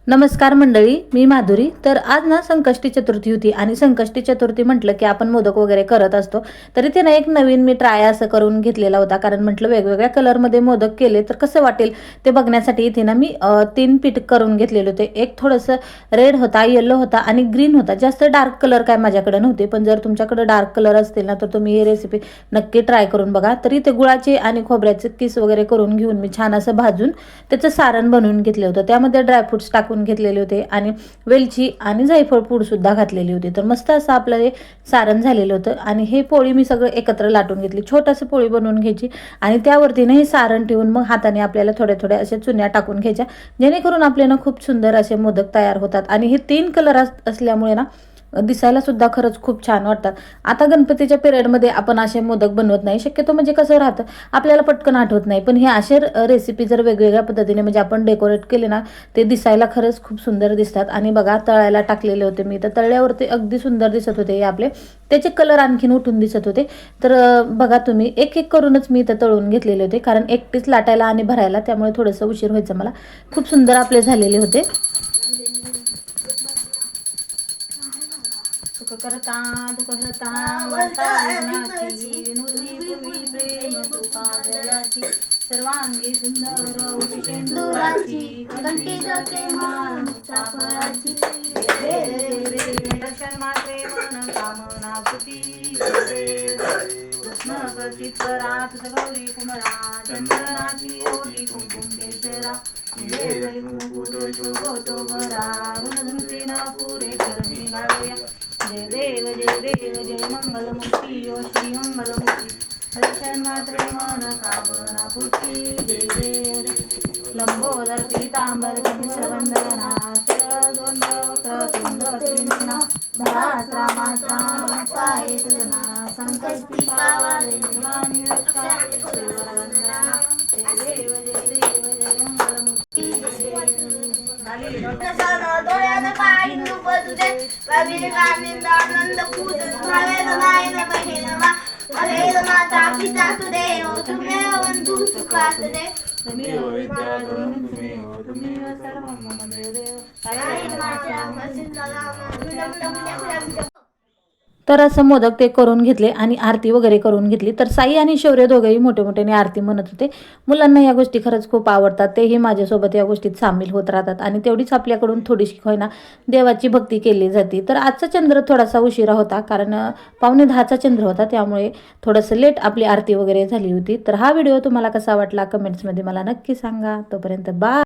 नमस्कार मंडळी, मी माधुरी. तर आज ना संकष्टी चतुर्थी होती आणि संकष्टी चतुर्थी म्हटलं की आपण मोदक वगैरे करत असतो. तरी ते ना एक नवीन मी ट्राय असं करून घेतलेला होता, कारण म्हटलं वेगवेगळ्या कलरमध्ये मोदक केले तर कसं वाटेल ते बघण्यासाठी. इथे ना मी 3 पीठ करून घेतलेले होते. एक थोडंसं रेड होता, येलो होता आणि ग्रीन होता. जास्त डार्क कलर काय माझ्याकडे नव्हते, पण जर तुमच्याकडे डार्क कलर असतील ना तर तुम्ही ही रेसिपी नक्की ट्राय करून बघा. तरी ते गुळाचे आणि खोबऱ्याचे किस वगैरे करून घेऊन मी छान असं भाजून त्याचं सारण बनवून घेतलं होतं. त्यामध्ये ड्रायफ्रुट्स टाकून घेतलेले होते आणि वेलची आणि जायफळ पूड सुद्धा घातलेली होती. तर मस्त असं आपलं हे सारण झालेलं होतं आणि हे पोळी मी सगळं एकत्र लाटून घेतली. छोटाशी पोळी बनवून घ्यायची आणि त्यावरती ना हे सारण ठेवून मग हाताने आपल्याला थोड्या थोड्या अशा चुन्या टाकून घ्यायच्या, जेणेकरून आपल्याला खूप सुंदर असे मोदक तयार होतात. आणि हे 3 कलर असल्यामुळे ना दिसायला सुद्धा खरंच खूप छान वाटतात. आता गणपतीच्या पिरियडमध्ये आपण असे मोदक बनवत नाही शक्यतो, म्हणजे कसं राहतं आपल्याला पटकन आठवत नाही. पण हे असे रेसिपी जर वेगवेगळ्या पद्धतीने म्हणजे आपण डेकोरेट केले ना, ते दिसायला खरंच खूप सुंदर दिसतात. आणि बघा, तळायला टाकलेले होते मी, तर तळल्यावरती अगदी सुंदर दिसत होते हे आपले. त्याचे कलर आणखीन उठून दिसत होते. तर बघा तुम्ही, एक एक करूनच मी इथं तळून घेतलेले होते, कारण एकटीच लाटायला आणि भरायला, त्यामुळे थोडंसं उशीर व्हायचं मला. खूप सुंदर आपले झालेले होते. सुख करता दुःख हरता वार्ता विघ्नाची, नुरवी पूर्वी प्रेम कृपा जयाची, सर्वांगी सुंदर सिंदुराची, कंठी जाते मान मुक्ता फळाची, दर्शन मात्रे मन कामना पुती, कृष्ण प्रतीत करा तुझ गौरी कुमरा, चंद्रनाची ओटी कुंकुम केशरा, जय मुकुट शोभतो बरा, ऋणधुते न पुरे करणी गाळूया, जय देव जय देव जय मंगलमूर्ती ओ श्री मंगलमूर्ती, दर्शन मात्रे मन कामना पूर्ती, जय देव लंबोदर पीतांबर वंदना, दोन वक्रतुंड त्रिनयना, सहस्रा मासा पाय तुलना, संकष्टी पावाले शिवानी रक्षा, वंदना, जय देव जय देव जय मंगलमूर्ती, डोळ्यानं पाणी तुझे आनंद पूज बहिणवा, अरे माता पिता सुदेव तुम्ही बंधू सुखात दे, तुम्ही सर्व मम देव. तर असं मोदक ते करून घेतले आणि आरती वगैरे करून घेतली. तर साई आणि शौर्य दोघेही मोठे मोठ्याने आरती म्हणत होते. मुलांना या गोष्टी खरंच खूप आवडतात, तेही माझ्यासोबत या गोष्टीत सामील होत राहतात आणि तेवढीच आपल्याकडून थोडीशी होईना देवाची भक्ती केली जाते. तर आजचा चंद्र थोडासा उशिरा होता, कारण 9:45चा चंद्र होता, त्यामुळे थोडंसं लेट आपली आरती वगैरे झाली होती. तर हा व्हिडिओ तुम्हाला कसा वाटला कमेंट्समध्ये मला नक्की सांगा. तोपर्यंत बाय.